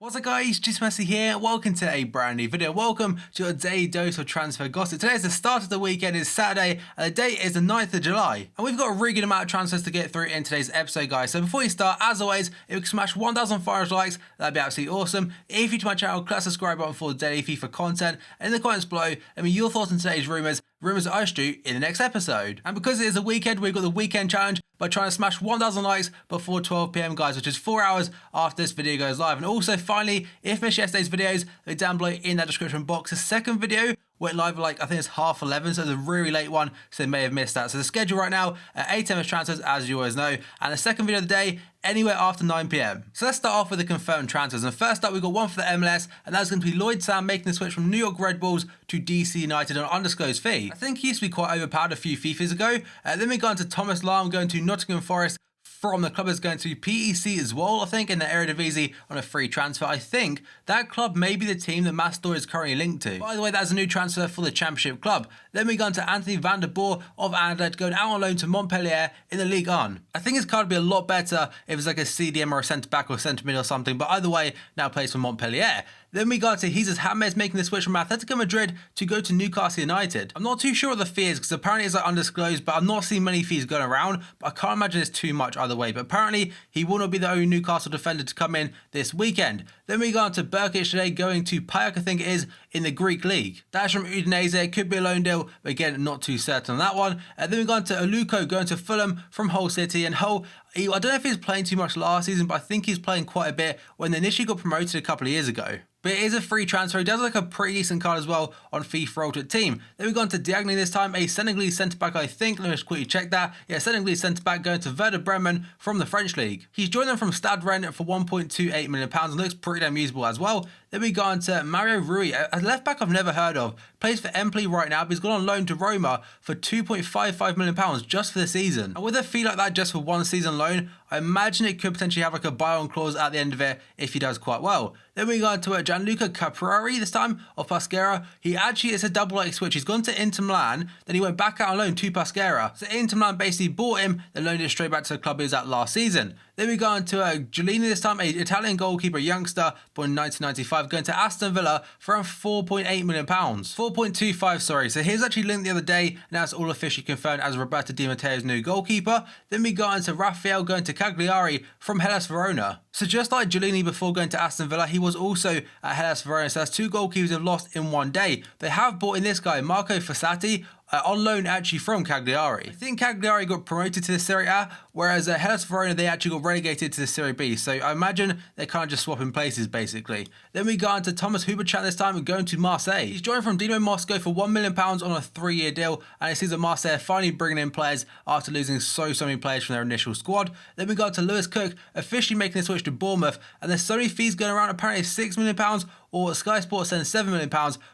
What's up guys, Just Messi here, welcome to a brand new video. Welcome to your daily dose of transfer gossip. Today is the start of the weekend, it's Saturday, and the date is the 9th of July. And we've got a really good amount of transfers to get through in today's episode guys. So before you start, as always, if you can smash 1,500 likes, that'd be absolutely awesome. If you're new to my channel, click the subscribe button for daily FIFA content. And in the comments below, let me know your thoughts on today's rumours that I should do in the next episode. And because it is a weekend, we've got the weekend challenge by trying to smash 1,000 likes before 12 PM guys, which is 4 hours after this video goes live. And also finally, if you missed yesterday's videos, they're down below in that description box. The second video went live at I think it's 11:30, so it's a really late one, so they may have missed that. So the schedule right now at 8 AM is transfers, as you always know, and the second video of the day anywhere after 9 PM. So let's start off with the confirmed transfers. And first up, we've got one for the MLS, and that's going to be Lloyd Sam making the switch from New York Red Bulls to DC United on an undisclosed fee. I think he used to be quite overpowered a few FIFAs ago. Then we go on to Thomas Lahm going to Nottingham Forest from the club is going to PEC as well, I think, in the Eredivisie on a free transfer. I think that club may be the team that Mastor is currently linked to. By the way, that's a new transfer for the Championship club. Then we go on to Anthony van der Boer of Anderlecht going out on loan to Montpellier in the Ligue 1. I think his card would be a lot better if it's like a CDM or a centre-back or centre-mid or something, but either way, now plays for Montpellier. Then we got to Jesus James making the switch from Atletico Madrid to go to Newcastle United. I'm not too sure what the fee is because apparently it's undisclosed, but I'm not seeing many fees going around, but I can't imagine it's too much either way. But apparently he will not be the only Newcastle defender to come in this weekend. Then we go on to Burkic today going to PAOK, I think it is, in the Greek league. That's from Udinese, it could be a loan deal, but again, not too certain on that one. And then we go on to Aluko going to Fulham from Hull City, and Hull, I don't know if he was playing too much last season, but I think he's playing quite a bit when they initially got promoted a couple of years ago. But it is a free transfer. He does look a pretty decent card as well on FIFA Ultimate Team. Then we've gone to Diagne this time, a Senegalese centre-back, I think. Let me just quickly check that. Yeah, Senegalese centre-back going to Werder Bremen from the French League. He's joined them from Stade Rennes for £1.28 million and looks pretty damn usable as well. Then we go on to Mario Rui, a left-back I've never heard of. Plays for Empoli right now, but he's gone on loan to Roma for £2.55 million just for the season. And with a fee like that just for one season loan, I imagine it could potentially have like a buy-on clause at the end of it if he does quite well. Then we go on to Gianluca Caprari this time of Pescara. He actually, it's a double-like switch. He's gone to Inter Milan, then he went back out on loan to Pescara. So Inter Milan basically bought him, then loaned it straight back to the club he was at last season. Then we go on to Giulini this time, an Italian goalkeeper, youngster, born in 1995, going to Aston Villa for around £4.8 million. 4.25, sorry. So here's actually linked the other day, and that's all officially confirmed as Roberto Di Matteo's new goalkeeper. Then we go on to Rafael going to Cagliari from Hellas Verona. So just like Giulini before going to Aston Villa, he was also at Hellas Verona. So that's two goalkeepers have lost in one day. They have brought in this guy, Marco Fossati, on loan actually from Cagliari. I think Cagliari got promoted to the Serie A, whereas Hellas Verona, they actually got relegated to the Serie B. So I imagine they're kind of just swapping places basically. Then we go on to Thomas Huberchat this time and going to Marseille. He's joined from Dinamo Moscow for £1 million on a 3-year deal, and it seems that Marseille are finally bringing in players after losing so many players from their initial squad. Then we go on to Lewis Cook officially making the switch to Bournemouth, and there's so many fees going around, apparently £6 million, or Sky Sports sends £7 million,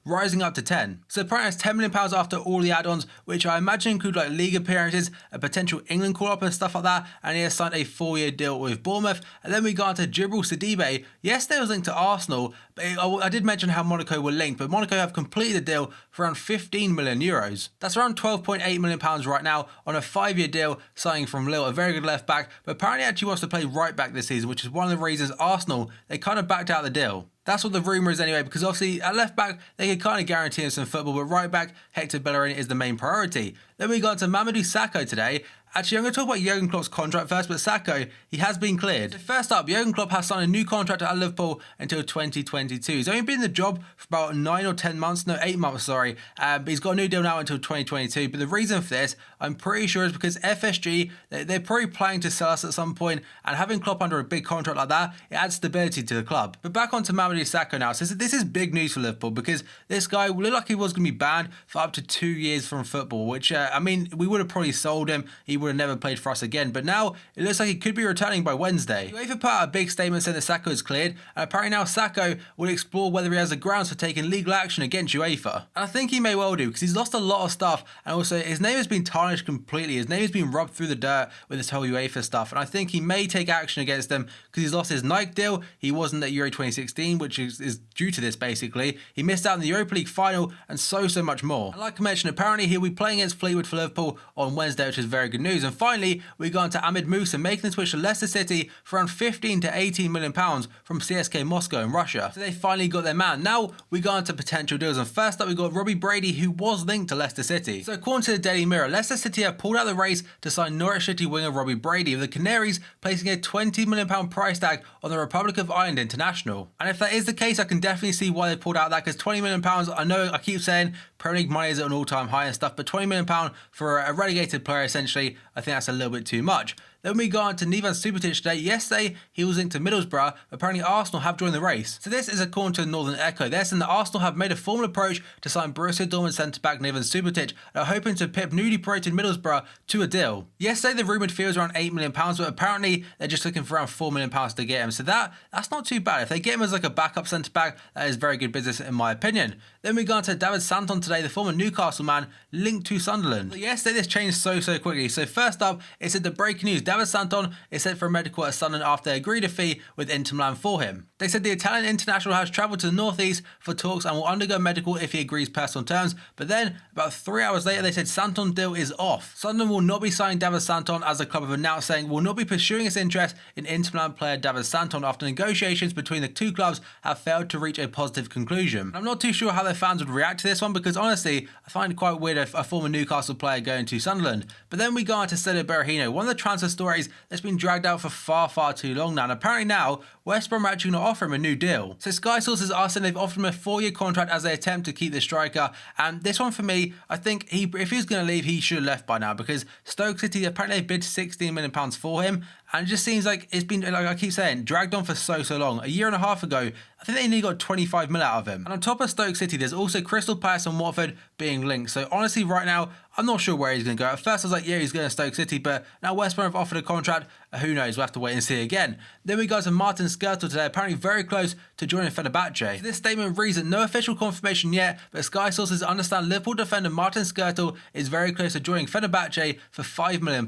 rising up to 10. So apparently it's £10 million after all the add-ons, which I imagine include like league appearances, a potential England call-up and stuff like that, and he has signed a 4-year deal with Bournemouth. And then we go on to Djibril Sidibe. Yesterday it was linked to Arsenal, but I did mention how Monaco were linked, but Monaco have completed the deal for around €15 million. That's around £12.8 million right now on a 5-year deal, signing from Lille, a very good left-back, but apparently actually wants to play right-back this season, which is one of the reasons Arsenal, they kind of backed out of the deal. That's what the rumour is anyway, because obviously at left back, they can kind of guarantee him some football, but right back, Hector Bellerin is the main priority. Then we got to Mamadou Sakho today. Actually, I'm going to talk about Jurgen Klopp's contract first, but Sakho, he has been cleared. So first up, Jurgen Klopp has signed a new contract at Liverpool until 2022. He's only been in the job for about 9 or 10 months, no, 8 months, sorry. But he's got a new deal now until 2022. But the reason for this, I'm pretty sure, is because FSG, they're probably planning to sell us at some point, and having Klopp under a big contract like that, it adds stability to the club. But back onto Mamadou Sakho now. So this is big news for Liverpool, because this guy looked like he was going to be banned for up to 2 years from football, which, I mean, we would have probably sold him. He would have never played for us again, but now it looks like he could be returning by Wednesday. UEFA put out a big statement saying that Sakho is cleared, and apparently now Sakho will explore whether he has the grounds for taking legal action against UEFA. And I think he may well do, because he's lost a lot of stuff, and also his name has been tarnished completely. His name has been rubbed through the dirt with this whole UEFA stuff, and I think he may take action against them because he's lost his Nike deal. He wasn't at Euro 2016, which is due to this basically. He missed out in the Europa League final, and so much more. And like I mentioned, apparently he'll be playing against Fleetwood for Liverpool on Wednesday, which is very good news. news. And finally, we got into Ahmed Musa making the switch to Leicester City for around 15 to 18 million pounds from CSK Moscow in Russia. So they finally got their man. Now we got into potential deals, and first up we got Robbie Brady, who was linked to Leicester City. So according to the Daily Mirror, Leicester City have pulled out the race to sign Norwich City winger Robbie Brady, with the Canaries placing a £20 million price tag on the Republic of Ireland international. And if that is the case, I can definitely see why they pulled out that, because £20 million, I know I keep saying Premier League money is at an all-time high and stuff, but £20 million for a relegated player, essentially, I think that's a little bit too much. Then we got on to Neven Subotic today. Yesterday, he was linked to Middlesbrough. Apparently, Arsenal have joined the race. So this is according to Northern Echo. They're saying that Arsenal have made a formal approach to sign Borussia Dortmund centre-back Neven Subotic and are hoping to pip newly promoted Middlesbrough to a deal. Yesterday, the rumoured fee was around £8 million, but apparently, they're just looking for around £4 million to get him. So that's not too bad. If they get him as like a backup centre-back, that is very good business in my opinion. Then we got on to David Santon today, the former Newcastle man linked to Sunderland. Yesterday, this changed so quickly. So first up, it said the breaking news. David Santon is set for a medical at Sunderland after they agreed a fee with Inter Milan for him. They said the Italian international has travelled to the northeast for talks and will undergo medical if he agrees personal terms, but then about 3 hours later they said Santon's deal is off. Sunderland will not be signing David Santon, as the club have announced, saying will not be pursuing its interest in Inter Milan player David Santon after negotiations between the two clubs have failed to reach a positive conclusion. I'm not too sure how their fans would react to this one, because honestly I find it quite weird a former Newcastle player going to Sunderland. But then we go on to Cedric Berahino, one of the transfer stories that's been dragged out for far too long now, and apparently now West Brom are actually going to offer him a new deal. So Sky sources are saying they've offered him a 4-year contract as they attempt to keep the striker, and this one for me, I think if he's going to leave, he should have left by now, because Stoke City apparently bid £16 million for him, and it just seems like it's been, like I keep saying, dragged on for so long. A year and a half ago, I think they only got 25 mil out of him. And on top of Stoke City, there's also Crystal Palace and Watford being linked. So honestly, right now, I'm not sure where he's going to go. At first, I was like, yeah, he's going to Stoke City, but now West Brom have offered a contract. Who knows? We'll have to wait and see again. Then we got to Martin Skrtel today, apparently very close to joining Fenerbahce. So this statement reads that no official confirmation yet, but Sky sources understand Liverpool defender Martin Skrtel is very close to joining Fenerbahce for £5 million.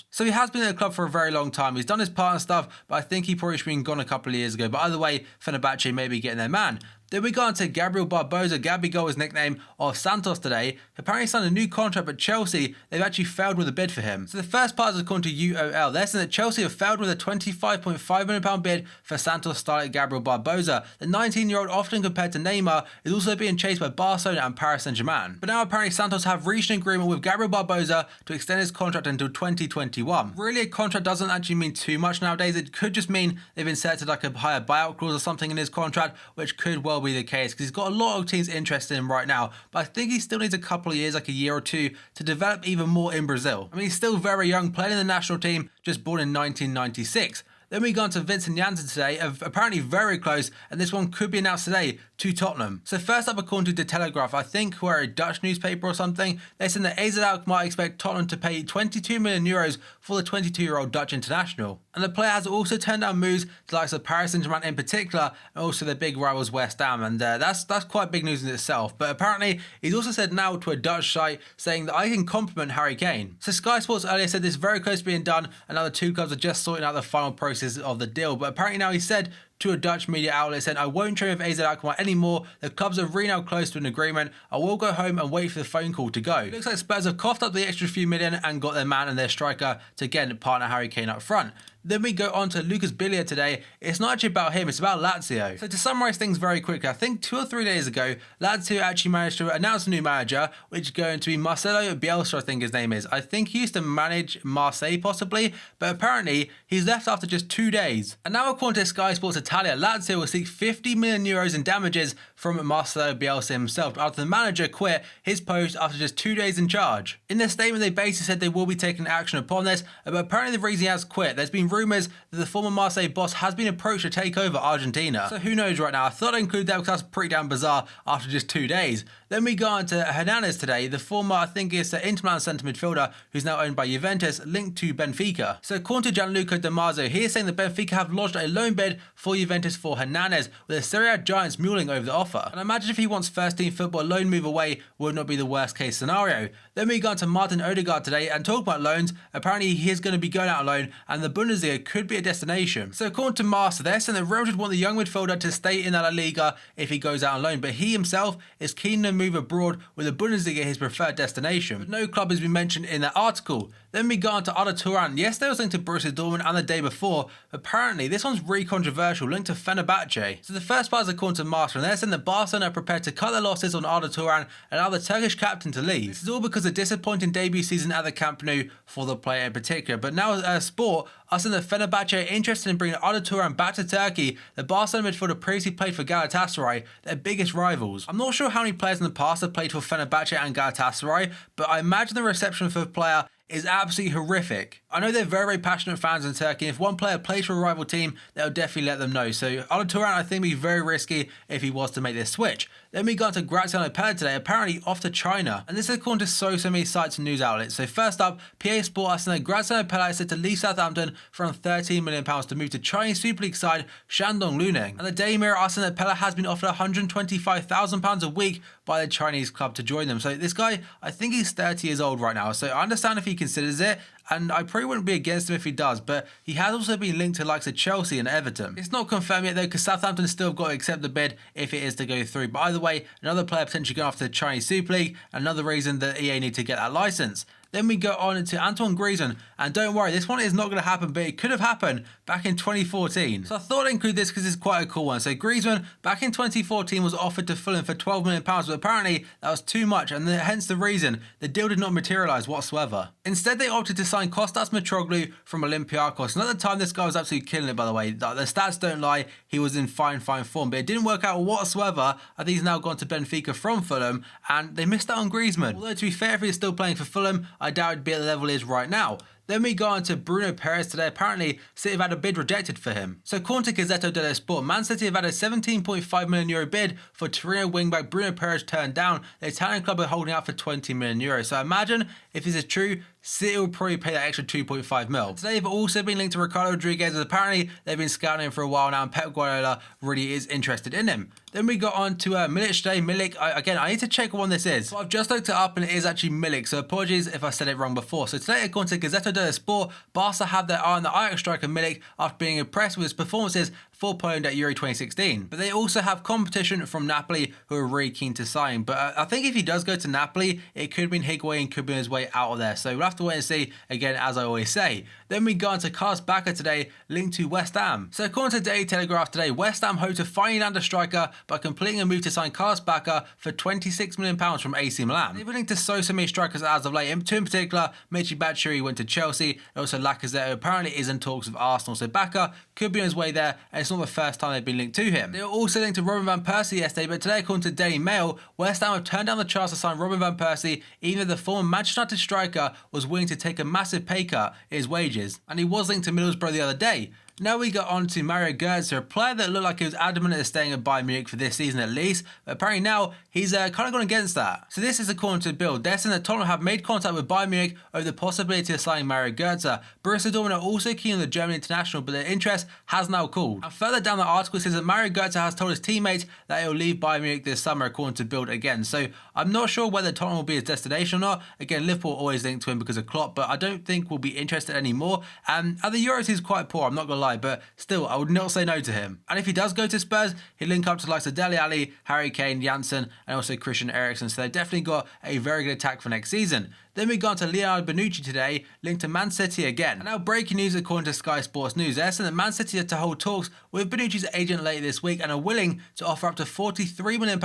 So he has been in the club for a very long time. He's done his part and stuff, but I think he probably should have been gone a couple of years ago. But either way, Fenerbahce may be getting their man. Then we got on to Gabriel Barbosa, Gabigol his nickname, of Santos today. Apparently signed a new contract, but Chelsea, they've actually failed with a bid for him. So the first part is according to UOL. They're saying that Chelsea have failed with a £25.5 million bid for Santos starlet Gabriel Barbosa. The 19-year-old, often compared to Neymar, is also being chased by Barcelona and Paris Saint-Germain. But now apparently Santos have reached an agreement with Gabriel Barbosa to extend his contract until 2021. Really, a contract doesn't actually mean too much nowadays. It could just mean they've inserted like a higher buyout clause or something in his contract, which could well be the case, because he's got a lot of teams interested in him right now, but I think he still needs a couple of years, like a year or two, to develop even more in Brazil. I mean, he's still very young, playing in the national team, just born in 1996. Then we go on to Vincent Janssen today, apparently very close, and this one could be announced today, to Tottenham. So first up, according to The Telegraph, I think who are a Dutch newspaper or something, they're saying that AZ Alkmaar expect Tottenham to pay €22 million for the 22-year-old Dutch international. And the player has also turned down moves to the likes of Paris Saint-Germain in particular, and also their big rivals West Ham, and that's quite big news in itself. But apparently, he's also said now to a Dutch site, saying that I can compliment Harry Kane. So Sky Sports earlier said this is very close to being done, and now the two clubs are just sorting out the final process of the deal. But apparently now he said to a Dutch media outlet, saying, I won't train with AZ Alkmaar anymore. The clubs are really now close to an agreement. I will go home and wait for the phone call to go. It looks like Spurs have coughed up the extra few million and got their man and their striker to again partner Harry Kane up front. Then we go on to Lucas Bilia today. It's not actually about him, it's about Lazio. So to summarise things very quickly, I think 2 or 3 days ago, Lazio actually managed to announce a new manager, which is going to be Marcelo Bielsa, I think his name is. I think he used to manage Marseille possibly, but apparently he's left after just 2 days. And now according to Sky Sports Italia, Lazio will seek €50 million in damages from Marcelo Bielsa himself after the manager quit his post after just 2 days in charge. In their statement, they basically said they will be taking action upon this, but apparently the reason he has quit, there's been rumours that the former Marseille boss has been approached to take over Argentina. So who knows right now? I thought I'd include that because that's pretty damn bizarre after just 2 days. Then we go on to Hernandez today, the former, I think it's Inter Milan centre midfielder who's now owned by Juventus, linked to Benfica. So according to Gianluca Di Marzio, he is saying that Benfica have lodged a loan bid for Juventus for Hernandez, with the Serie A giants mulling over the offer. And I imagine if he wants first team football, a loan move away would not be the worst case scenario. Then we go on to Martin Odegaard today, and talk about loans, apparently he is going to be going out on loan, and the Bundesliga Bundesliga could be a destination. So according to Master, they're saying that Real Madrid want the young midfielder to stay in La Liga if he goes out on loan, but he himself is keen to move abroad with the Bundesliga his preferred destination. But no club has been mentioned in that article. Then we go on to Arda Turan. Yes, they was linked to Borussia Dortmund and the day before, but apparently this one's really controversial, linked to Fenerbahce. So the first part is according to Master, and they're saying that Barcelona are prepared to cut their losses on Arda Turan and allow the Turkish captain to leave. This is all because of disappointing debut season at the Camp Nou for the player in particular. But now Sport are saying that Fenerbahce are interested in bringing Arda Turan back to Turkey. The Barcelona midfielder previously played for Galatasaray, their biggest rivals. I'm not sure how many players in the past have played for Fenerbahce and Galatasaray, but I imagine the reception for the player is absolutely horrific. I know they're very, very passionate fans in Turkey. If one player plays for a rival team, they'll definitely let them know. So Arda Turan, I think, would be very risky if he was to make this switch. Then we got to Graziano Pella today, apparently off to China. And this is according to so many sites and news outlets. So first up, PA Sport are saying that Graziano Pella is set to leave Southampton for around £13 million to move to Chinese Super League side Shandong Luneng. And the Daily Mirror are saying that Pella has been offered £125,000 a week by the Chinese club to join them. So this guy, I think he's 30 years old right now. So I understand if he considers it, and I probably wouldn't be against him if he does, but he has also been linked to likes of Chelsea and Everton. It's not confirmed yet though, because Southampton still got to accept the bid if it is to go through. But either way, another player potentially going after the Chinese Super League, another reason that EA need to get that license. Then we go on to Antoine Griezmann, and don't worry, this one is not going to happen, but it could have happened back in 2014. So I thought I'd include this because it's quite a cool one. So Griezmann, back in 2014, was offered to Fulham for £12 million, but apparently that was too much, and hence the reason the deal did not materialise whatsoever. Instead, they opted to sign Kostas Mitroglou from Olympiacos, and at the time, this guy was absolutely killing it, by the way. The stats don't lie, he was in fine form, but it didn't work out whatsoever. I think he's now gone to Benfica from Fulham, and they missed out on Griezmann. Although, to be fair, if he's still playing for Fulham, I doubt it'd be at the level he is right now. Then we go on to Bruno Perez today. Apparently, City have had a bid rejected for him. So according to Gazzetta dello Sport, Man City have had a €17.5 million bid for Torino wingback Bruno Perez turned down. The Italian club are holding out for €20 million. So I imagine if this is true, City will probably pay that extra 2.5 mil. Today they've also been linked to Ricardo Rodriguez, as apparently they've been scouting him for a while now, and Pep Guardiola really is interested in him. Then we got on to Milik today. Milik, again, I need to check what one this is. So I've just looked it up and it is actually Milik, so apologies if I said it wrong before. So today, according to Gazzetta dello Sport, Barca have their eye on the Ajax striker Milik after being impressed with his performances for Poland at Euro 2016. But they also have competition from Napoli who are really keen to sign. But I think if he does go to Napoli, it could mean Higuain could be on his way out of there. So we'll have to wait and see, again, as I always say. Then we go on to Carlos Bacca today, linked to West Ham. So according to Daily Telegraph today, West Ham hope to finally land a striker by completing a move to sign Carlos Bacca for £26 million from AC Milan. They've been linked to so many strikers as of late. In particular, Michy Batshuayi went to Chelsea, and also Lacazette, who apparently is in talks with Arsenal. So Bacca could be on his way there, and it's not the first time they've been linked to him. They were also linked to Robin van Persie yesterday, but today, according to Daily Mail, West Ham have turned down the chance to sign Robin van Persie, even though the former Manchester United striker was willing to take a massive pay cut in his wages. And he was linked to Middlesbrough the other day. Now we got on to Mario Götze, a player that looked like he was adamant at staying at Bayern Munich for this season at least, but apparently now he's kind of gone against that. So this is according to Bill. They're saying that Tottenham have made contact with Bayern Munich over the possibility of signing Mario Götze. Borussia Dortmund are also keen on the German international, but their interest has now cooled. And further down the article, it says that Mario Götze has told his teammates that he'll leave Bayern Munich this summer, according to Bild again. So I'm not sure whether Tottenham will be his destination or not. Again, Liverpool always linked to him because of Klopp, but I don't think we'll be interested anymore. And at the Euros, he's quite poor, I'm not going to lie, but still, I would not say no to him. And if he does go to Spurs, he'll link up to the likes of Dele Alli, Harry Kane, Janssen, and also Christian Eriksen. So they've definitely got a very good attack for next season. Then we got on to Leonardo Bonucci today, linked to Man City again. And now breaking news according to Sky Sports News. They're saying that Man City are to hold talks with Bonucci's agent later this week and are willing to offer up to £43 million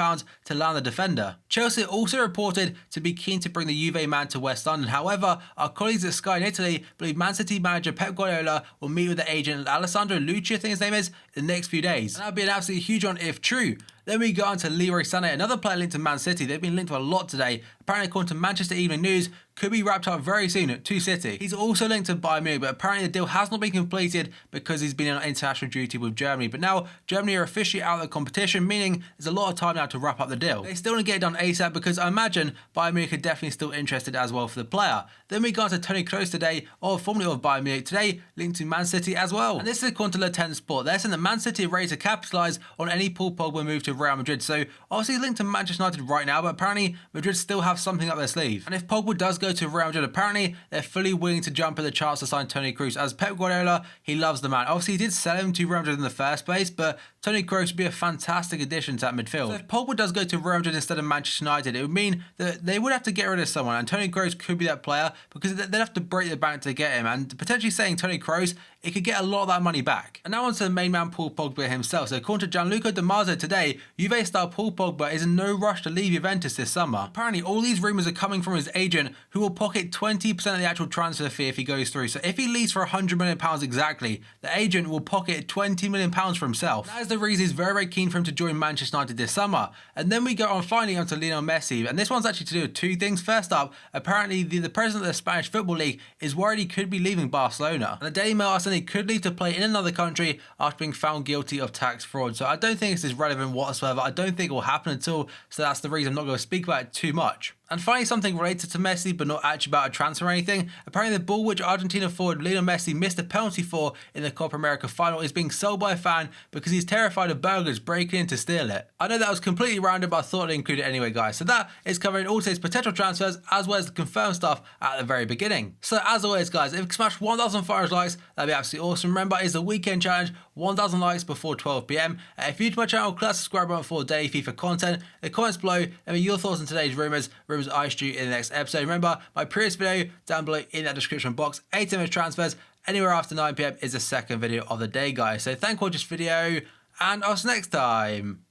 to land the defender. Chelsea also reported to be keen to bring the Juve man to West London. However, our colleagues at Sky in Italy believe Man City manager Pep Guardiola will meet with the agent Alessandro Lucci, I think his name is, in the next few days. And that would be an absolutely huge one if true. Then we go on to Leroy Sané, another player linked to Man City. They've been linked to a lot today. Apparently, according to Manchester Evening News, could be wrapped up very soon to City. He's also linked to Bayern Munich, but apparently the deal has not been completed because he's been on international duty with Germany. But now Germany are officially out of the competition, meaning there's a lot of time now to wrap up the deal. They still want to get it done ASAP because I imagine Bayern Munich are definitely still interested as well for the player. Then we go on to Toni Kroos today, formerly of Bayern Munich, today linked to Man City as well. And this is according to Le 10 Sport. They're saying that Man City are ready to capitalise on any Paul Pogba move to Real Madrid. So obviously he's linked to Manchester United right now, but apparently Madrid still have something up their sleeve. And if Pogba does go go to Real Madrid. Apparently, they're fully willing to jump at the chance to sign Toni Kroos, as Pep Guardiola, he loves the man. Obviously, he did sell him to Real Madrid in the first place, but Toni Kroos would be a fantastic addition to that midfield. So if Pogba does go to Real Madrid instead of Manchester United, it would mean that they would have to get rid of someone, and Toni Kroos could be that player, because they'd have to break the bank to get him, and potentially saying Toni Kroos, it could get a lot of that money back. And now on to the main man, Paul Pogba himself. So according to Gianluca Di Marzio today, Juve star Paul Pogba is in no rush to leave Juventus this summer. Apparently, all these rumours are coming from his agent, who will pocket 20% of the actual transfer fee if he goes through. So if he leaves for £100 million exactly, the agent will pocket £20 million for himself. That is the reason he's very, very keen for him to join Manchester United this summer. And then we go on finally onto Lionel Messi, and this one's actually to do with two things. First up, apparently the president of the Spanish Football League is worried he could be leaving Barcelona. And the Daily Mail are saying he could leave to play in another country after being found guilty of tax fraud. So I don't think this is relevant whatsoever. I don't think it will happen at all. So that's the reason I'm not going to speak about it too much. And finally, something related to Messi, but not actually about a transfer or anything. Apparently, the ball which Argentina forward Lionel Messi missed a penalty for in the Copa America final is being sold by a fan because he's terrified of burglars breaking in to steal it. I know that was completely random, but I thought I'd include it anyway, guys. So that is covering all today's potential transfers, as well as the confirmed stuff at the very beginning. So as always, guys, if you can smash 1,500 likes, that'd be absolutely awesome. Remember, it's the weekend challenge, 1,000 likes before 12 PM. If you're new to my channel, click that subscribe button for daily FIFA content. In the comments below, let me your thoughts on today's rumours I shoot in the next episode. Remember, my previous video down below in that description box, 8 minutes transfers, anywhere after 9 PM is the second video of the day, guys. So thank you for watching this video, and I'll see you next time.